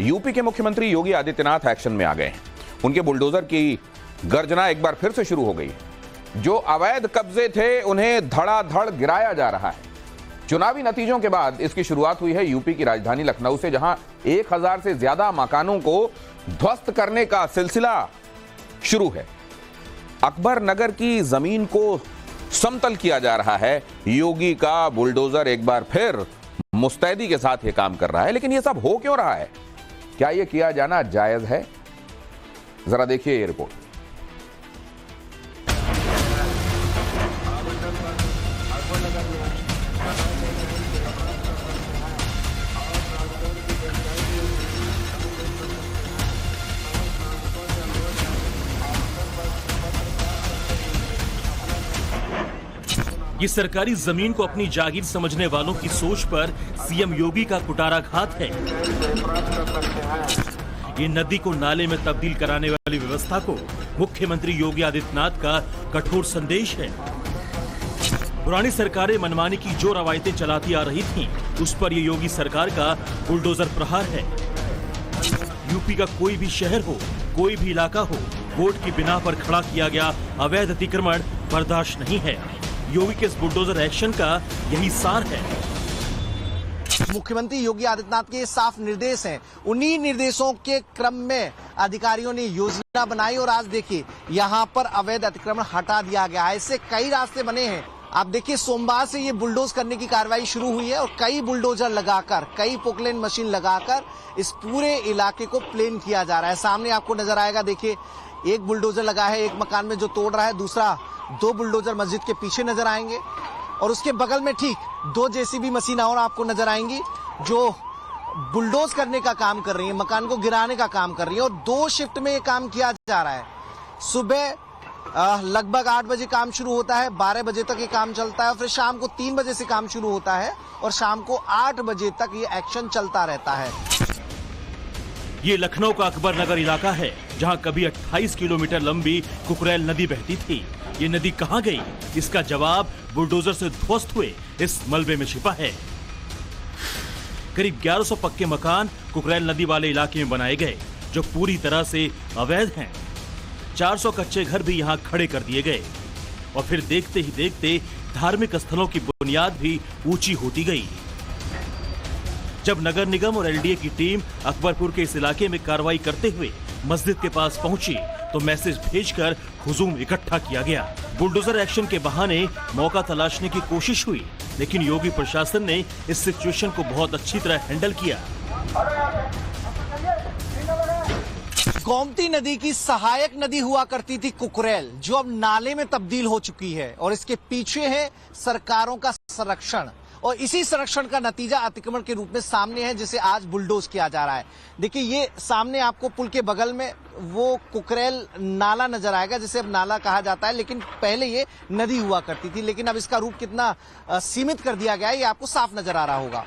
UP के मुख्यमंत्री Yogi Adityanath action में आ गए हैं। उनके बुलडोजर की गर्जना एक बार फिर से शुरू हो गई। जो अवैध कब्जे थे उन्हें धड़ाधड़ गिराया जा रहा है। चुनावी नतीजों के बाद इसकी शुरुआत हुई है यूपी की राजधानी लखनऊ से, जहां 1000 से ज्यादा मकानों को ध्वस्त करने का सिलसिला शुरू है। अकबर नगर की जमीन को समतल किया जा रहा है। योगी का बुलडोजर एक बार फिर मुस्तैदी के साथ यह काम कर रहा है। लेकिन यह सब हो क्यों रहा है? क्या यह किया जाना जायज है? जरा देखिए ये रिपोर्ट। ये सरकारी जमीन को अपनी जागीर समझने वालों की सोच पर सीएम योगी का कुटाराघात है। ये नदी को नाले में तब्दील कराने वाली व्यवस्था को मुख्यमंत्री योगी आदित्यनाथ का कठोर संदेश है। पुरानी सरकारें मनमानी की जो रवायतें चलाती आ रही थीं, उस पर ये योगी सरकार का बुलडोजर प्रहार है। यूपी का कोई भी शहर हो, कोई भी इलाका हो, वोट की बिना पर खड़ा किया गया अवैध अतिक्रमण बर्दाश्त नहीं है। योगी के इस बुलडोजर एक्शन का यही सार है। मुख्यमंत्री योगी आदित्यनाथ के साफ निर्देश हैं। उन्हीं निर्देशों के क्रम में अधिकारियों ने योजना बनाई और आज देखिए यहाँ पर अवैध अतिक्रमण हटा दिया गया है। इससे कई रास्ते बने हैं। आप देखिए सोमवार से ये बुलडोज करने की कार्रवाई शुरू हुई है और कई बुलडोजर लगाकर, कई पोकलेन मशीन लगाकर इस पूरे इलाके को प्लेन किया जा रहा है। सामने आपको नजर आएगा, देखिए एक बुलडोजर लगा है एक मकान में जो तोड़ रहा है, दूसरा 2 बुलडोजर मस्जिद के पीछे नजर आएंगे और उसके बगल में ठीक 2 जेसीबी मशीन और आपको नजर आएंगी जो बुलडोज करने का काम कर रही है, मकान को गिराने का काम कर रही है। और 2 शिफ्ट में ये काम किया जा रहा है। सुबह लगभग 8 बजे काम शुरू होता है, 12 बजे तक ये काम चलता है, फिर शाम को 3 बजे से काम शुरू होता है और शाम को 8 बजे तक ये एक्शन चलता रहता है। ये लखनऊ का अकबर नगर इलाका है, जहां कभी 28 किलोमीटर लंबी कुकरेल नदी बहती थी। ये नदी कहां गई? इसका जवाब बुलडोजर से ध्वस्त हुए इस मलबे में छिपा है। करीब 1100 पक्के मकान कुकरेल नदी वाले इलाके में बनाए गए, जो पूरी तरह से अवैध हैं। 400 कच्चे घर भी यहां खड़े कर दिए गए और फिर देखते ही देखते धार्मिक स्थलों की बुनियाद भी ऊंची होती गई। जब नगर निगम और एलडीए की टीम अकबरपुर के इस इलाके में कार्रवाई करते हुए मस्जिद के पास पहुंची तो मैसेज भेजकर हुजूम इकट्ठा किया गया। बुलडोजर एक्शन के बहाने मौका तलाशने की कोशिश हुई, लेकिन योगी प्रशासन ने इस सिचुएशन को बहुत अच्छी तरह हैंडल किया। गोमती नदी की सहायक नदी हुआ करती थी कुकरेल, जो अब नाले में तब्दील हो चुकी है और इसके पीछे है सरकारों का संरक्षण और इसी संरक्षण का नतीजा अतिक्रमण के रूप में सामने है, जिसे आज बुलडोज किया जा रहा है। देखिए ये सामने आपको पुल के बगल में वो कुकरेल नाला नजर आएगा, जिसे अब नाला कहा जाता है, लेकिन पहले ये नदी हुआ करती थी। लेकिन अब इसका रूप कितना सीमित कर दिया गया है, ये आपको साफ नजर आ रहा होगा।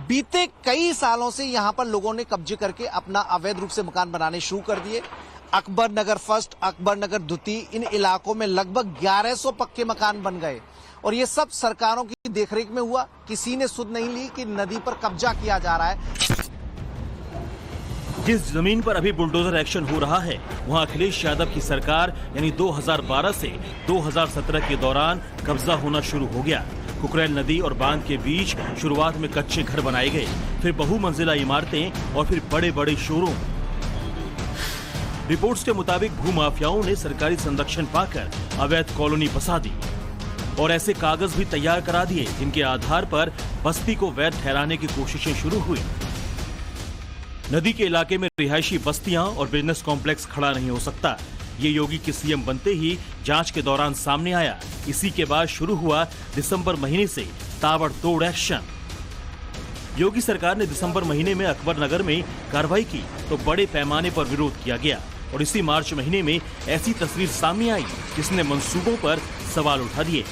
बीते कई सालों से यहाँ पर लोगों ने कब्जे करके अपना अवैध रूप से मकान बनाने शुरू कर दिए। अकबर नगर फर्स्ट, अकबर नगर द्वितीय, इन इलाकों में लगभग 1100 पक्के मकान बन गए और ये सब सरकारों की देखरेख में हुआ। किसी ने सुध नहीं ली कि नदी पर कब्जा किया जा रहा है। जिस जमीन पर अभी बुलडोजर एक्शन हो रहा है, वहां अखिलेश यादव की सरकार यानी 2012 से 2017 के दौरान कब्जा होना शुरू हो गया। कुकरेल नदी और बांध के बीच शुरुआत में कच्चे घर बनाए गए, फिर बहुमंजिला इमारतें और फिर बड़े बड़े शोरूम। रिपोर्ट्स के मुताबिक भूमाफियाओं ने सरकारी संरक्षण पाकर अवैध कॉलोनी बसा दी और ऐसे कागज भी तैयार करा दिए जिनके आधार पर बस्ती को वैध ठहराने की कोशिशें शुरू हुई। नदी के इलाके में रिहायशी बस्तियां और बिजनेस कॉम्प्लेक्स खड़ा नहीं हो सकता। ये योगी के सीएम बनते ही जांच के दौरान सामने आया। इसी के बाद शुरू हुआ दिसंबर महीने से ताबड़तोड़ एक्शन। योगी सरकार ने दिसंबर महीने में अकबर नगर में कार्रवाई की तो बड़े पैमाने पर विरोध किया गया और इसी मार्च महीने में ऐसी तस्वीर सामने आई जिसने मंसूबों पर सवाल उठा दिए।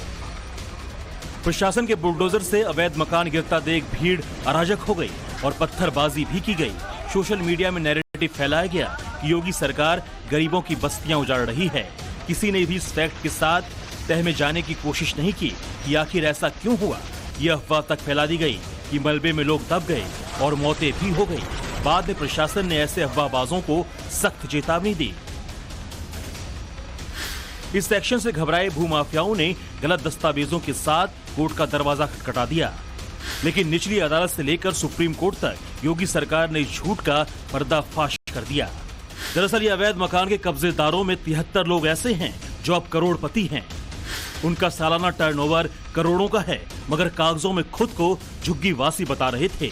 प्रशासन के बुलडोजर से अवैध मकान गिरता देख भीड़ अराजक हो गई और पत्थरबाजी भी की गई। सोशल मीडिया में नैरेटिव फैलाया गया कि योगी सरकार गरीबों की बस्तियां उजाड़ रही है। किसी ने भी इस फैक्ट के साथ तह में जाने की कोशिश नहीं की कि आखिर ऐसा क्यों हुआ। यह अफवाह तक फैला दी गई कि मलबे में लोग दब गए और मौतें भी हो गई। बाद में प्रशासन ने ऐसे अफवाहबाजों को सख्त चेतावनी दी। इस एक्शन से घबराए भूमाफियाओं ने गलत दस्तावेजों के साथ कोर्ट का दरवाजा खटखटा दिया, लेकिन निचली अदालत से लेकर सुप्रीम कोर्ट तक योगी सरकार ने झूठ का पर्दाफाश कर दिया। दरअसल ये अवैध मकान के कब्जेदारों में 73 लोग ऐसे हैं जो अब करोड़पति हैं। उनका सालाना टर्नओवर करोड़ों का है, मगर कागजों में खुद को झुग्गीवासी बता रहे थे।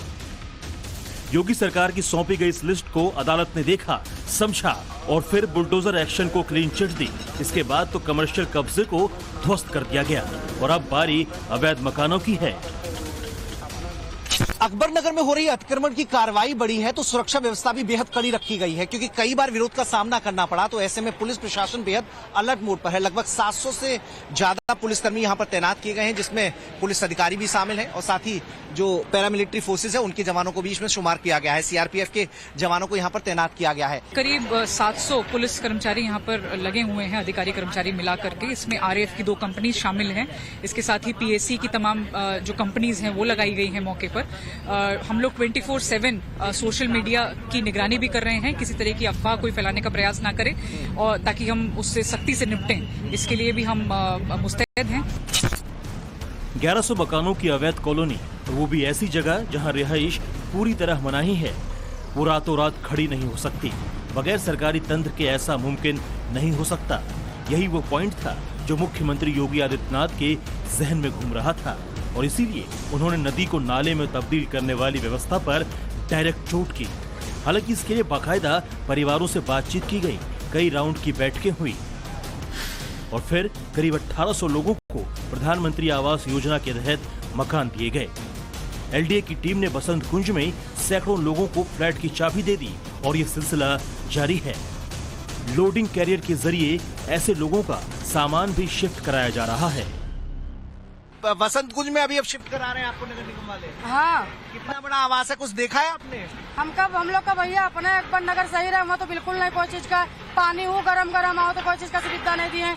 योगी सरकार की सौंपी गई इस लिस्ट को अदालत ने देखा, समझा और फिर बुलडोजर एक्शन को क्लीन चिट दी। इसके बाद तो कमर्शियल कब्जे को ध्वस्त कर दिया गया और अब बारी अवैध मकानों की है। अकबर नगर में हो रही अतिक्रमण की कार्रवाई बड़ी है तो सुरक्षा व्यवस्था भी बेहद कड़ी रखी गई है, क्योंकि कई बार विरोध का सामना करना पड़ा। तो ऐसे में पुलिस प्रशासन बेहद अलर्ट मोड पर है। लगभग 700 से ज्यादा पुलिसकर्मी यहां पर तैनात किए गए हैं, जिसमें पुलिस अधिकारी भी शामिल हैं और साथ ही जो पैरामिलिट्री फोर्सेज है उनके जवानों को भी इसमें शुमार किया गया है। सीआरपीएफ के जवानों को यहाँ पर तैनात किया गया है। करीब 700 पुलिस कर्मचारी यहाँ पर लगे हुए हैं, अधिकारी कर्मचारी मिला करके। इसमें आरएएफ की 2 कंपनीज शामिल हैं। इसके साथ ही पीएससी की तमाम जो कंपनीज हैं वो लगाई गई हैं मौके पर। हम लोग 24/7 सोशल मीडिया की निगरानी भी कर रहे हैं, किसी तरह की अफवाह कोई फैलाने का प्रयास ना करे और ताकि हम उससे सख्ती से निपटें, इसके लिए भी हम मुस्तैद हैं। 1100 मकानों की अवैध कॉलोनी, वो भी ऐसी जगह जहां रिहाइश पूरी तरह मनाही है, वो रातों रात खड़ी नहीं हो सकती। बगैर सरकारी तंत्र के ऐसा मुमकिन नहीं हो सकता। यही वो पॉइंट था जो मुख्यमंत्री योगी आदित्यनाथ के जहन में घूम रहा था और इसीलिए उन्होंने नदी को नाले में तब्दील करने वाली व्यवस्था पर डायरेक्ट चोट की। हालांकि इसके लिए बाकायदा परिवारों से बातचीत की गई, कई राउंड की बैठकें हुई और फिर करीब 1800 लोगों को प्रधानमंत्री आवास योजना के तहत मकान दिए गए। एलडीए की टीम ने बसंत कुंज में सैकड़ों लोगों को फ्लैट की चाबी दे दी और ये सिलसिला जारी है। लोडिंग कैरियर के जरिए ऐसे लोगों का सामान भी शिफ्ट कराया जा रहा है। बसंत कुंज में अभी अब शिफ्ट करा रहे हैं आपको नगर निगम वाले? हाँ। कितना बड़ा आवास है, कुछ देखा है आपने? हम लोग का भैया अपने अकबर नगर सही रहे, वहाँ तो बिल्कुल नहीं कोई चीज का पानी हो गरम आओ तो कोई चीज का सुविधा नहीं दिए।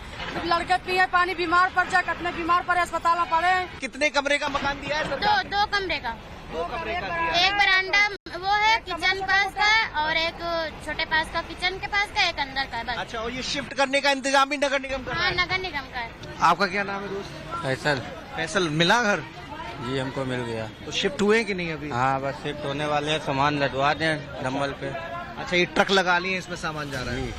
लड़के पिए पानी, बीमार पड़ जाए, कितने बीमार पड़े, अस्पताल में पड़े। कितने कमरे का मकान दिया है सरकार? दो कमरे का। 2 कमरे का दिया। एक बरामदा वो है किचन पास का और एक छोटे पास का किचन के पास का, एक अंदर का बस। अच्छा, और ये शिफ्ट करने का इंतजाम भी नगर निगम कर रहा हाँ, है? नगर निगम का है। आपका क्या नाम है दोस्त? फैसल। मिला घर? जी हमको मिल गया। तो शिफ्ट हुए कि नहीं अभी? हाँ बस शिफ्ट होने वाले हैं, सामान लदवा दें डम्बल पे। अच्छा, ये ट्रक लगा लिए, इसमें सामान जा रहा है।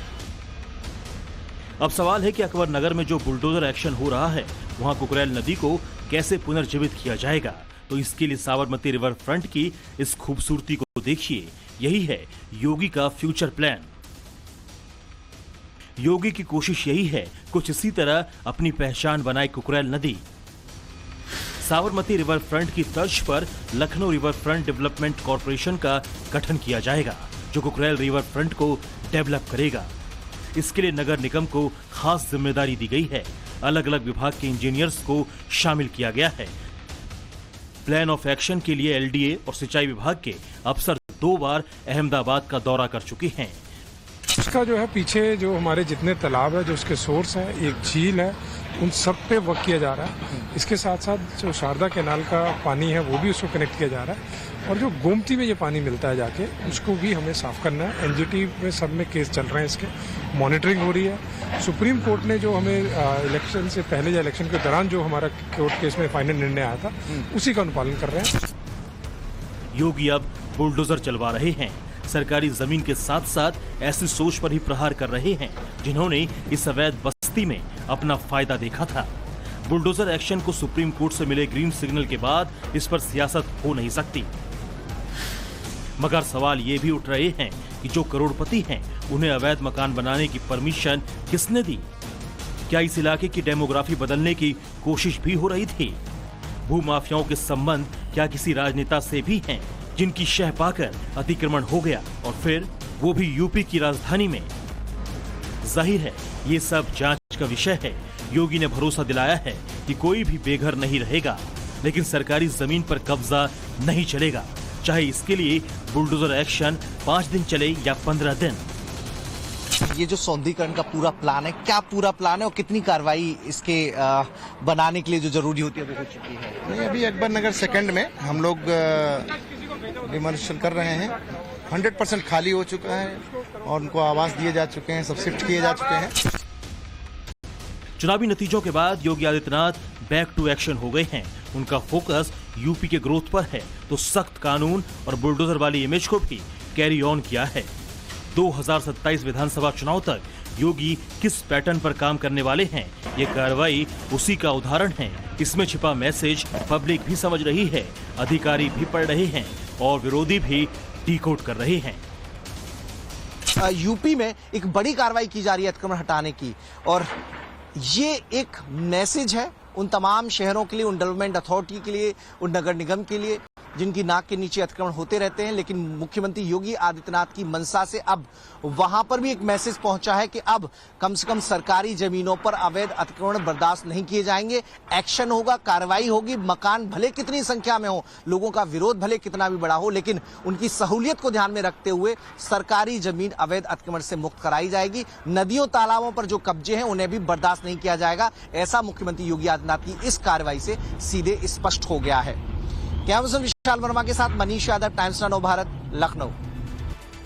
अब सवाल है कि अकबर नगर में जो बुलडोजर एक्शन हो रहा है वहां कुकरेल नदी को कैसे पुनर्जीवित किया जाएगा। तो इसके लिए साबरमती रिवर फ्रंट की इस खूबसूरती को देखिए। यही है योगी का फ्यूचर प्लान। योगी की कोशिश यही है कुछ इसी तरह अपनी पहचान बनाए कुकरेल नदी। साबरमती रिवर फ्रंट की तर्ज पर Lucknow river front development corporation का गठन किया जाएगा, जो कुकरेल रिवर फ्रंट को डेवलप करेगा। इसके लिए नगर निगम को खास जिम्मेदारी दी गई है। अलग अलग विभाग के इंजीनियर्स को शामिल किया गया है। प्लान ऑफ एक्शन के लिए एलडीए और सिंचाई विभाग के अफसर 2 बार अहमदाबाद का दौरा कर चुके हैं। उसका जो है पीछे जो हमारे जितने तालाब है, जो उसके सोर्स हैं, एक झील है, उन सब पे वर्क किया जा रहा है। इसके साथ साथ जो शारदा कैनाल का पानी है वो भी उसको कनेक्ट किया जा रहा है और जो गोमती में ये पानी मिलता है जाके उसको भी हमें साफ करना है। एनजीटी में सब में केस चल रहे हैं, इसके मॉनिटरिंग हो रही है। सुप्रीम कोर्ट ने जो हमें इलेक्शन से पहले या इलेक्शन के दौरान जो हमारा कोर्ट केस में फाइनल निर्णय आया था उसी का अनुपालन कर रहे हैं। योगी अब बुलडोजर चलवा रहे हैं। सरकारी जमीन के साथ साथ ऐसी सोच पर ही प्रहार कर रहे हैं जिन्होंने इस अवैध बस्ती में अपना फायदा देखा था। बुलडोजर एक्शन को सुप्रीम कोर्ट से मिले ग्रीन सिग्नल के बाद इस पर सियासत हो नहीं सकती। मगर सवाल ये भी उठ रहे हैं कि जो करोड़पति हैं उन्हें अवैध मकान बनाने की परमिशन किसने दी? क्या इस इलाके की डेमोग्राफी बदलने की कोशिश भी हो रही थी? भूमाफियाओं के संबंध क्या किसी राजनेता से भी हैं जिनकी शह पाकर अतिक्रमण हो गया और फिर वो भी यूपी की राजधानी में? जाहिर है ये सब जांच का विषय है। योगी ने भरोसा दिलाया है कि कोई भी बेघर नहीं रहेगा, लेकिन सरकारी जमीन पर कब्जा नहीं चलेगा, चाहे इसके लिए बुलडोजर एक्शन 5 दिन चले या 15 दिन। ये जो सौंदर्यीकरण का पूरा प्लान है, क्या पूरा प्लान है और कितनी कार्रवाई इसके बनाने के लिए जो जरूरी होती है वो हो चुकी है? नहीं, अभी अकबर नगर सेकंड में हम लोग डिमोलिशन कर रहे हैं 100% खाली हो चुका है और उनको आवास दिए जा चुके हैं, सब शिफ्ट किए जा चुके हैं। चुनावी नतीजों के बाद Yogi Adityanath back to action हो गए हैं। उनका फोकस यूपी के ग्रोथ पर है, तो सख्त कानून और बुलडोजर वाली इमेज को भी कैरी ऑन किया है। 2027 विधानसभा चुनाव तक योगी किस पैटर्न पर काम करने वाले हैं, ये कार्रवाई उसी का उदाहरण है। इसमें छिपा मैसेज पब्लिक भी समझ रही है, अधिकारी भी पढ़ रहे हैं और विरोधी भी डिकोड कर रहे हैं। यूपी में एक बड़ी कार्रवाई की जा रही है अतिक्रमण हटाने की, और ये एक मैसेज है उन तमाम शहरों के लिए, उन डेवलपमेंट अथॉरिटी के लिए, उन नगर निगम के लिए जिनकी नाक के नीचे अतिक्रमण होते रहते हैं। लेकिन मुख्यमंत्री योगी आदित्यनाथ की मंशा से अब वहां पर भी एक मैसेज पहुंचा है कि अब कम से कम सरकारी जमीनों पर अवैध अतिक्रमण बर्दाश्त नहीं किए जाएंगे। एक्शन होगा, कार्रवाई होगी। मकान भले कितनी संख्या में हो, लोगों का विरोध भले कितना भी बड़ा हो, लेकिन उनकी सहूलियत को ध्यान में रखते हुए सरकारी जमीन अवैध अतिक्रमण से मुक्त कराई जाएगी। नदियों तालाबों पर जो कब्जे हैं उन्हें भी बर्दाश्त नहीं किया जाएगा। ऐसा मुख्यमंत्री योगी आदित्यनाथ की इस कार्रवाई से सीधे स्पष्ट हो गया है। कैमरा पर्सन विशाल वर्मा के साथ मनीष यादव, टाइम्स नाउ भारत, लखनऊ।